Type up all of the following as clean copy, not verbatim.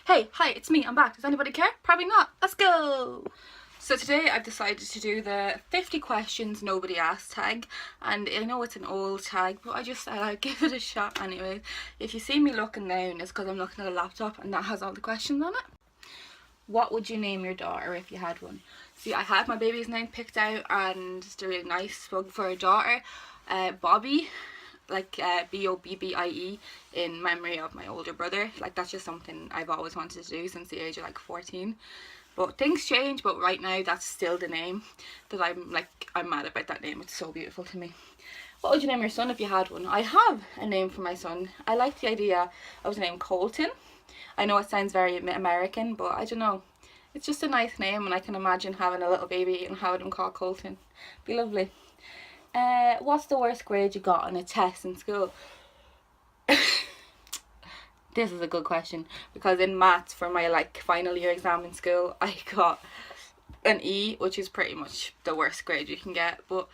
Hey, hi, it's me, I'm back. Does anybody care? Probably not. Let's go! So today I've decided to do the 50 questions nobody asked tag, and I know it's an old tag, but I just said I'd give it a shot anyway. If you see me looking down, it's because I'm looking at a laptop and that has all the questions on it. What would you name your daughter if you had one? See, I had my baby's name picked out, and it's a really nice one for a daughter, Bobby. Like Bobbie, in memory of my older brother. Like, that's just something I've always wanted to do since the age of like 14. But things change, but right now that's still the name that I'm mad about that name. It's so beautiful to me. What would you name your son if you had one? I have a name for my son. I like the idea of the name Colton. I know it sounds very American, but I don't know. It's just a nice name, and I can imagine having a little baby and having him called Colton. Be lovely. What's the worst grade you got on a test in school? This is a good question, because in maths for my final year exam in school I got an E, which is pretty much the worst grade you can get. But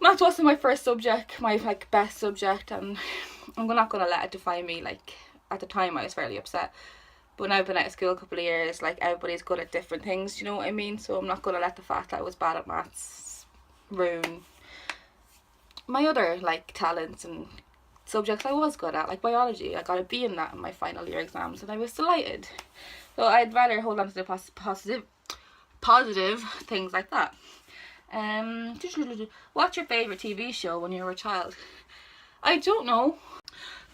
maths wasn't my first subject, my best subject, and I'm not gonna let it define me. At the time I was fairly upset, but now I've been out of school a couple of years, everybody's good at different things, you know what I mean? So I'm not gonna let the fact that I was bad at maths ruin my other talents and subjects I was good at, like biology. I got a B in that in my final year exams, and I was delighted. So I'd rather hold on to the positive things like that. What's your favourite TV show when you were a child? I don't know.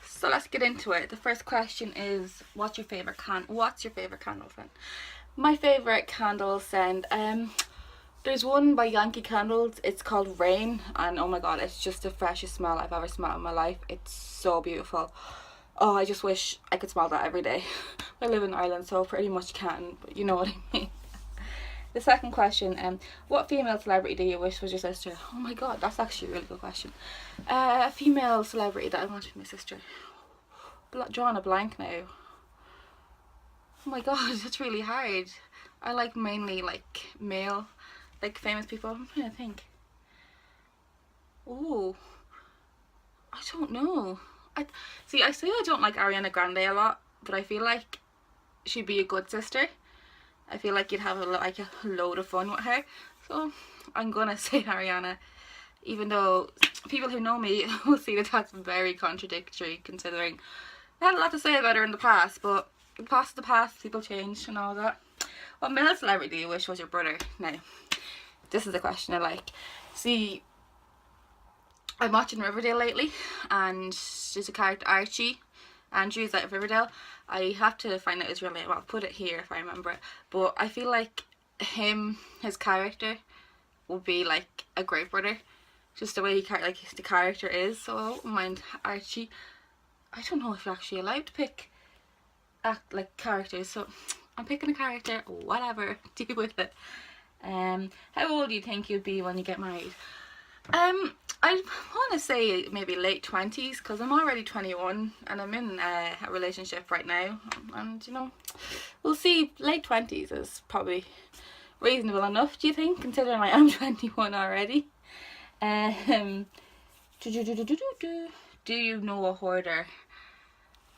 So let's get into it. The first question is, what's your favourite candle scent? My favourite candle scent, there's one by Yankee Candles, it's called Rain, and oh my god, it's just the freshest smell I've ever smelled in my life. It's so beautiful. Oh, I just wish I could smell that every day. I live in Ireland, so I pretty much can, but you know what I mean. The second question, what female celebrity do you wish was your sister? Oh my god, that's actually a really good question. A female celebrity that I want to be my sister. Drawing a blank now. Oh my god, it's really hard. I like mainly male famous people. I'm trying to think. Oh, I don't know. I say I don't like Ariana Grande a lot, but I feel like she'd be a good sister. I feel like you'd have a load of fun with her. So I'm gonna say Ariana, even though people who know me will see that that's very contradictory, considering I had a lot to say about her in the past, but the past is the past, people change and all that. What male celebrity do you wish was your brother? Now, this is a question I like. See, I'm watching Riverdale lately, and there's a character, Archie. Andrew's out of Riverdale. I have to find out his real name. I'll put it here if I remember it. But I feel like his character would be a great brother. Just the way the character is. So I won't mind Archie. I don't know if you're actually allowed to pick characters, so I'm picking a character. Whatever, deal with it. How old do you think you'd be when you get married? I want to say maybe late 20s, because I'm already 21 and I'm in a relationship right now, and we'll see. Late 20s is probably reasonable enough, do you think, considering I am 21 already? Do you know a hoarder?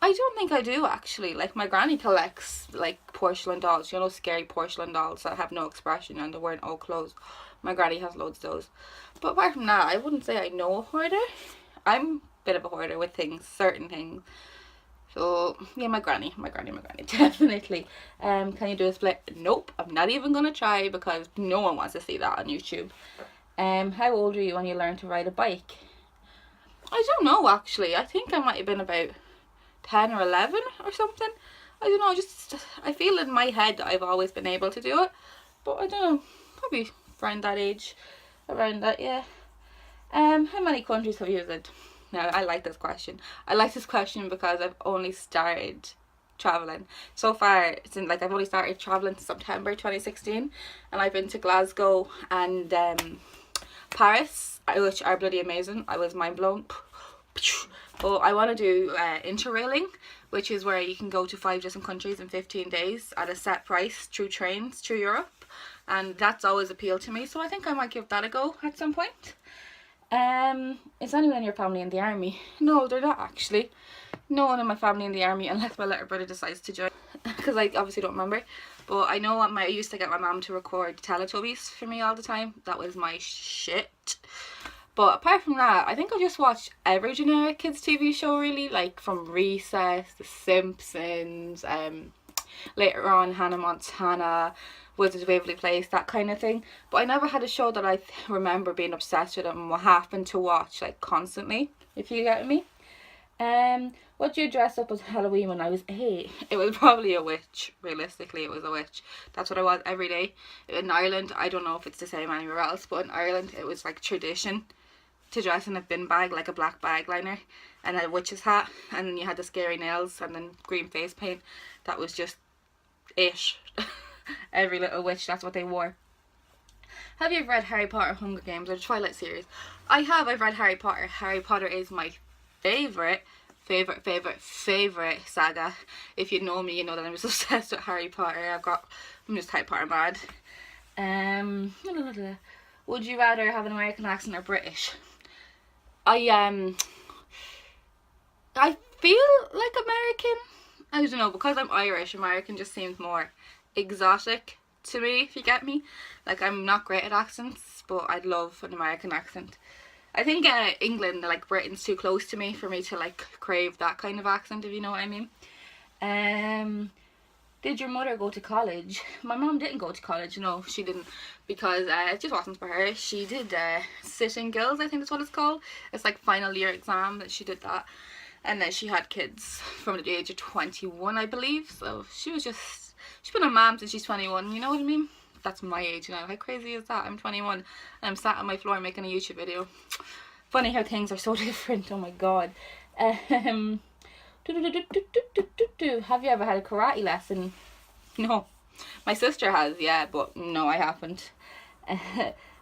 I don't think I do, actually. My granny collects porcelain dolls, scary porcelain dolls that have no expression and they're wearing old clothes. My granny has loads of those. But apart from that, I wouldn't say I know a hoarder. I'm a bit of a hoarder with things, certain things. So yeah, my granny, definitely. Can you do a split? Nope, I'm not even gonna try, because no one wants to see that on YouTube. How old are you when you learned to ride a bike? I don't know, actually. I think I might have been about 10 or 11 or something. I don't know, I feel in my head that I've always been able to do it, but I don't know, probably around that age, around that, yeah. How many countries have you visited? Now, I like this question. I like this question because I've only started traveling so far. I've only started traveling in September 2016, and I've been to Glasgow and Paris, which are bloody amazing. I was mind blown. But I want to do interrailing, which is where you can go to 5 different countries in 15 days at a set price through trains through Europe, and that's always appealed to me, so I think I might give that a go at some point. Is anyone in your family in the army? No, they're not actually. no one in my family in the army unless my little brother decides to join, because I obviously don't remember. But I know I used to get my mum to record Teletubbies for me all the time. That was my shit. But apart from that, I think I just watched every generic kids TV show really, like from Recess, The Simpsons, later on Hannah Montana, Wizards of Waverly Place, that kind of thing. But I never had a show that I remember being obsessed with and happened to watch like constantly, if you get me. What did you dress up as Halloween when I was 8? It was probably a witch. Realistically, it was a witch. That's what I was every day. In Ireland, I don't know if it's the same anywhere else, but in Ireland it was like tradition to dress in a bin bag, like a black bag liner, and a witch's hat, and then you had the scary nails and then green face paint. That was just it. Every little witch, that's what they wore. Have you ever read Harry Potter, Hunger Games, or the Twilight series? I have. I've read Harry Potter. Harry Potter is my favorite saga. If you know me, you know that I'm just obsessed with Harry Potter. I'm just Harry Potter mad. Would you rather have an American accent or British? I feel like American. I don't know, because I'm Irish, American just seems more exotic to me, if you get me. Like, I'm not great at accents, but I'd love an American accent. I think England, like Britain's too close to me for me to like crave that kind of accent, if you know what I mean. Did your mother go to college? My mom didn't go to college, no, she didn't, because it just wasn't for her. She did sitting guilds, I think that's what it's called. It's like final year exam, that she did that. And then she had kids from the age of 21, I believe. So she's been a mom since she's 21, you know what I mean? That's my age now. How crazy is that? I'm 21 and I'm sat on my floor making a YouTube video. Funny how things are so different, oh my god. Have you ever had a karate lesson? No. My sister has, yeah, but no, I haven't.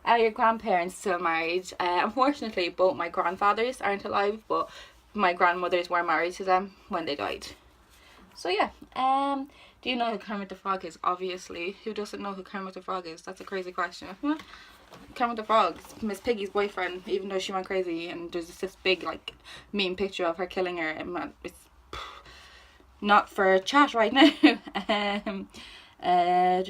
Are your grandparents still married? Unfortunately, both my grandfathers aren't alive, but my grandmothers were married to them when they died. So yeah. Do you know who Kermit the Frog is? Obviously. Who doesn't know who Kermit the Frog is? That's a crazy question. Kermit the Frog, Miss Piggy's boyfriend, even though she went crazy, and there's this big like meme picture of her killing her, and it's not for chat right now.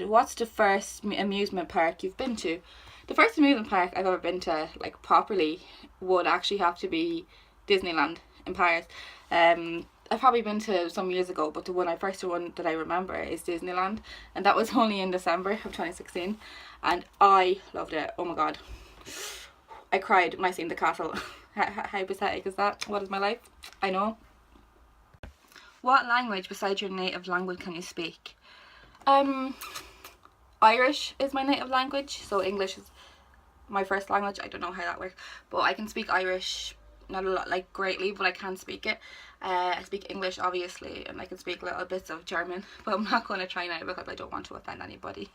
What's the first amusement park you've been to? The first amusement park I've ever been to, like properly, would actually have to be Disneyland in Paris. I've probably been to some years ago, but the first one that I remember is Disneyland, and that was only in December of 2016, and I loved it. Oh my god, I cried when I seen the castle. How pathetic is that? What is my life? I know. What language besides your native language can you speak? Irish is my native language, so English is my first language. I don't know how that works, but I can speak Irish, not a lot, like greatly, but I can speak it. I speak English obviously, and I can speak little bits of German, but I'm not going to try now because I don't want to offend anybody.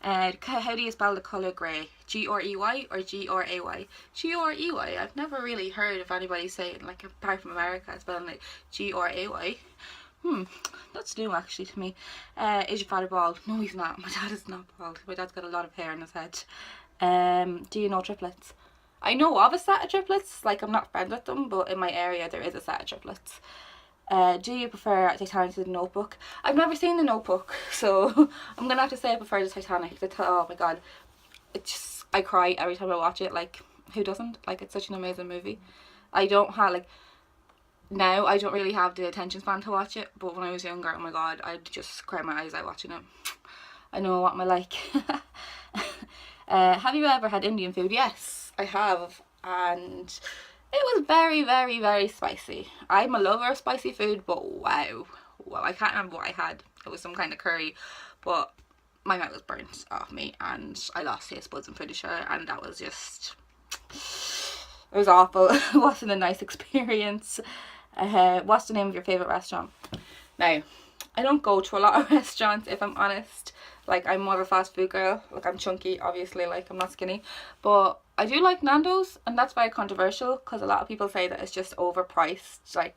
How do you spell the colour grey? G-R-E-Y or G-R-A-Y? G-R-E-Y. I've never really heard of anybody saying, like, apart from America, spelling it G-R-A-Y. That's new actually to me. Is your father bald? No, he's not. My dad is not bald. My dad's got a lot of hair on his head. Do you know triplets? I know of a set of triplets, like I'm not friends with them, but in my area there is a set of triplets. Do you prefer Titanic to The Notebook? I've never seen The Notebook, so I'm gonna have to say I prefer the Titanic. Oh my god, I cry every time I watch it. Like, who doesn't? Like, it's such an amazing movie. I don't really have the attention span to watch it, but when I was younger, oh my god, I'd just cry my eyes out watching it. I know what I'm like. Have you ever had Indian food? Yes, I have, and it was very, very, very spicy. I'm a lover of spicy food, but wow, I can't remember what I had. It was some kind of curry, but my mouth was burnt off me and I lost taste buds, I'm pretty sure, and that was just, it was awful. It wasn't a nice experience. What's the name of your favourite restaurant? Now, I don't go to a lot of restaurants, if I'm honest. Like, I'm more of a fast food girl. Like, I'm chunky, obviously, like, I'm not skinny. But I do like Nando's, and that's very controversial, because a lot of people say that it's just overpriced, like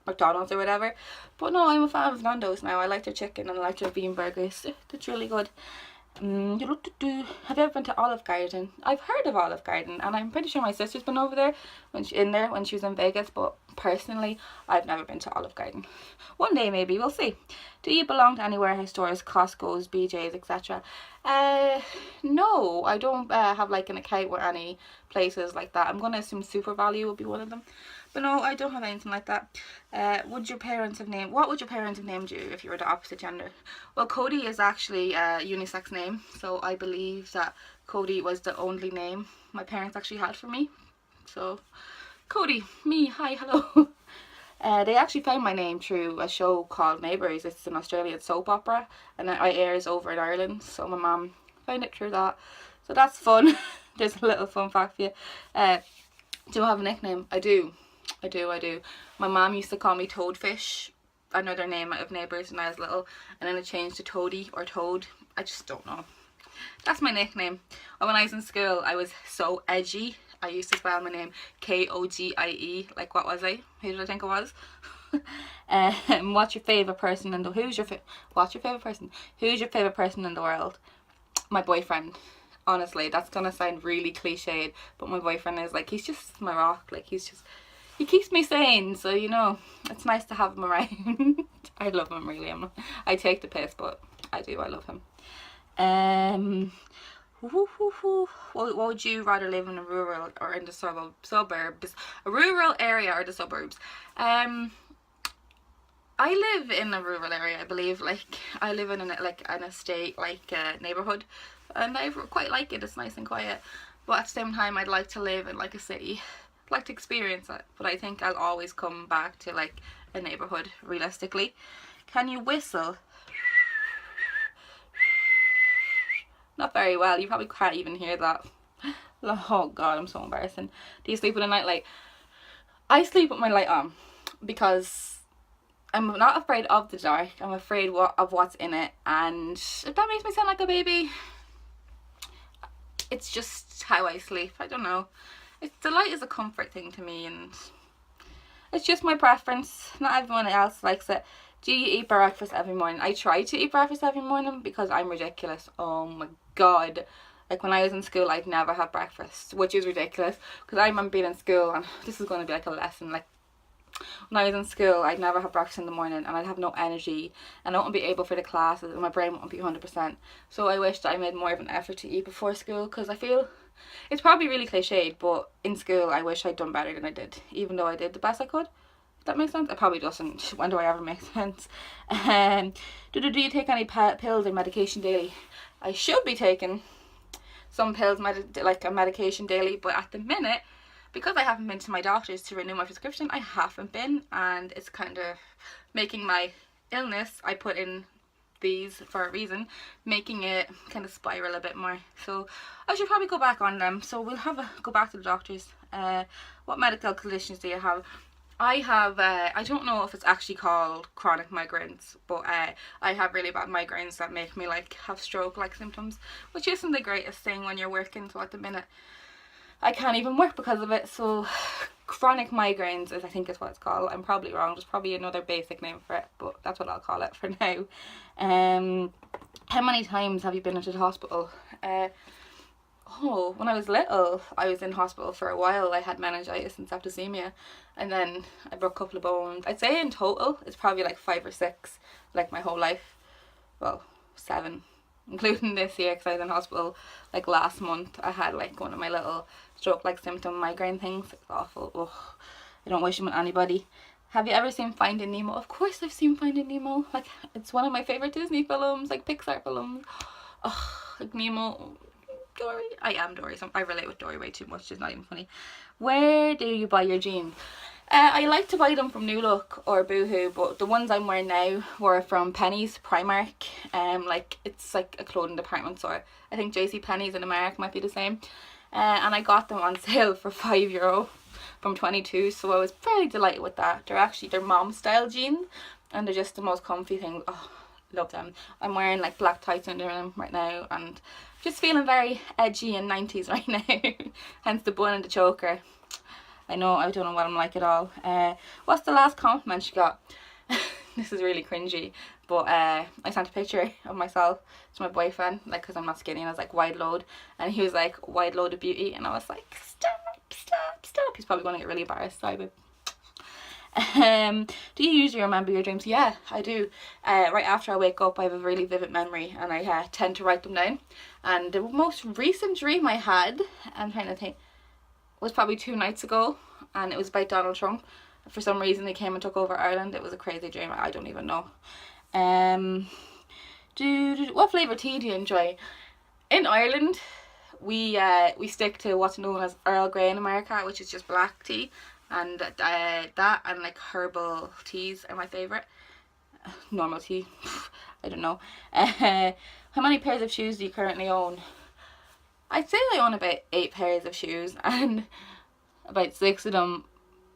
McDonald's or whatever. But no, I'm a fan of Nando's now. I like their chicken and I like their bean burgers. That's really good. Have you ever been to Olive Garden? I've heard of Olive Garden, and I'm pretty sure my sister's been over there when she was in Vegas, but personally I've never been to Olive Garden. One day maybe, we'll see. Do you belong to any warehouse stores, Costco's, BJ's, etc.? No, I don't have like an account with any places like that. I'm gonna assume Super Value will be one of them, but no, I don't have anything like that. What would your parents have named you if you were the opposite gender? Well, Cody is actually a unisex name, so I believe that Cody was the only name my parents actually had for me. So, Cody, me, hi, hello. They actually found my name through a show called Neighbours. It's an Australian soap opera, and it airs over in Ireland, so my mum found it through that. So that's fun. There's a little fun fact for you. Do I have a nickname? I do. My mom used to call me Toadfish, another name out of Neighbours, when I was little, and then it changed to Toady or Toad. I just don't know. That's my nickname. And when I was in school, I was so edgy. I used to spell my name Kogie. Like, what was I? Who did I think it was? What's your favourite person in the What's your favourite person? Who's your favourite person in the world? My boyfriend. Honestly, that's gonna sound really cliched, but my boyfriend is like, he's just my rock. Like, he keeps me sane, so you know, it's nice to have him around. I love him, really. I take the piss, but I love him. What would you rather live in a rural or in the suburbs? A rural area or the suburbs? I live in a rural area, I believe. Like, I live in an estate, like a neighbourhood, and I quite like it. It's nice and quiet, but at the same time I'd like to live in like a city. I'd like to experience it, but I think I'll always come back to like a neighbourhood, realistically. Can you whistle? Not very well. You probably can't even hear that. Oh god, I'm so embarrassing. Do you sleep with a nightlight? I sleep with my light on because I'm not afraid of the dark. I'm afraid of what's in it, and if that makes me sound like a baby, it's just how I sleep. I don't know. The light is a comfort thing to me, and it's just my preference. Not everyone else likes it. Do you eat breakfast every morning? I try to eat breakfast every morning because I'm ridiculous. Oh my god. Like, when I was in school, I'd never have breakfast, which is ridiculous because I remember being in school, and this is going to be like a lesson. Like, when I was in school, I'd never have breakfast in the morning, and I'd have no energy, and I wouldn't be able for the classes, and my brain wouldn't be 100%. So I wish that I made more of an effort to eat before school, because I feel it's probably really cliched, but in school I wish I'd done better than I did, even though I did the best I could. That makes sense? It probably doesn't. When do I ever make sense? Do you take any pills or medication daily? I should be taking some pills, like a medication daily, but at the minute, because I haven't been to my doctors to renew my prescription, I haven't been, and it's kind of making my illness, I put in these for a reason, making it kind of spiral a bit more. So I should probably go back on them. So we'll go back to the doctors. What medical conditions do you have? I have, I don't know if it's actually called chronic migraines, but I have really bad migraines that make me like have stroke-like symptoms, which isn't the greatest thing when you're working. So at the minute, I can't even work because of it. So chronic migraines I think is what it's called. I'm probably wrong. There's probably another basic name for it, but that's what I'll call it for now. How many times have you been into the hospital? When I was little, I was in hospital for a while. I had meningitis and septicemia, and then I broke a couple of bones. I'd say in total it's probably like 5 or 6, like my whole life. Well, 7, including this year, because I was in hospital like last month. I had like one of my little stroke-like symptom migraine things. It's awful. Ugh. I don't wish them on anybody. Have you ever seen Finding Nemo? Of course I've seen Finding Nemo. Like, it's one of my favourite Disney films, like Pixar films. Ugh, like Nemo, Dory. I am Dory, so I relate with Dory way too much. It's not even funny. Where do you buy your jeans? I like to buy them from New Look or Boohoo, but the ones I'm wearing now were from Penny's, Primark. Like, it's like a clothing department store. I think JCPenney's in America might be the same. And I got them on sale for €5 from 22, so I was very delighted with that. They're mom style jeans, and they're just the most comfy things. Oh, love them. I'm wearing like black tights under them right now, and just feeling very edgy and 90s right now. Hence the bun and the choker. I don't know what I'm like at all. What's the last compliment you got? this is really cringy, but I sent a picture of myself to my boyfriend, like, because I'm not skinny, and I was like, wide load, and he was like, wide load of beauty, and I was like, stop. He's probably going to get really embarrassed. Sorry, babe. Do you usually remember your dreams? Yeah, I do. Right after I wake up, I have a really vivid memory, and I tend to write them down. And the most recent dream I had, I'm trying to think, was probably 2 nights ago, and it was about Donald Trump. For some reason, they came and took over Ireland. It was a crazy dream. I don't even know. What flavour tea do you enjoy? In Ireland, we stick to what's known as Earl Grey in America, which is just black tea, and that and like herbal teas are my favourite. Normal tea, I don't know. How many pairs of shoes do you currently own? I'd say I own about 8 pairs of shoes, and about 6 of them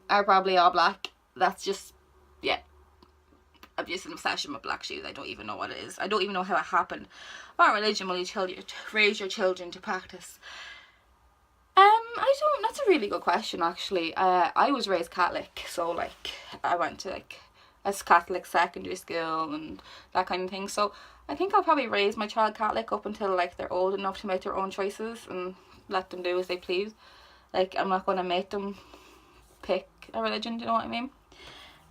are probably all black. That's just, yeah, I'm just an obsession with black shoes. I don't even know what it is. I don't even know how it happened. What religion will you raise your children to practice? I don't, that's a really good question, actually. I was raised Catholic, so like I went to like a Catholic secondary school and that kind of thing, so I think I'll probably raise my child Catholic up until like they're old enough to make their own choices and let them do as they please. Like, I'm not going to make them pick a religion, do you know what I mean?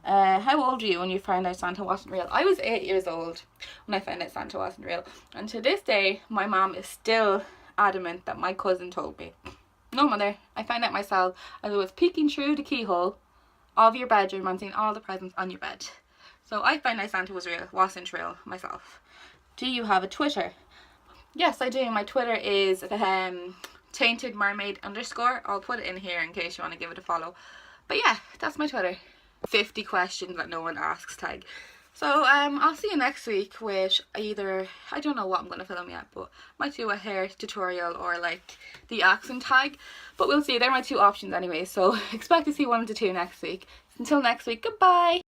How old were you when you found out Santa wasn't real? I was 8 years old when I found out Santa wasn't real, and to this day my mom is still adamant that my cousin told me. No, mother, I found out myself as I was peeking through the keyhole of your bedroom and seeing all the presents on your bed. So I found out Santa wasn't real myself. Do you have a Twitter? Yes, I do. My Twitter is tainted mermaid _. I'll put it in here in case you want to give it a follow. But yeah, that's my Twitter. 50 questions that no one asks tag. So I'll see you next week with either, I don't know what I'm going to film yet, but might do a hair tutorial or like the accent tag, but we'll see. They're my 2 options anyway, so expect to see 1 to 2 next week. Until next week, goodbye.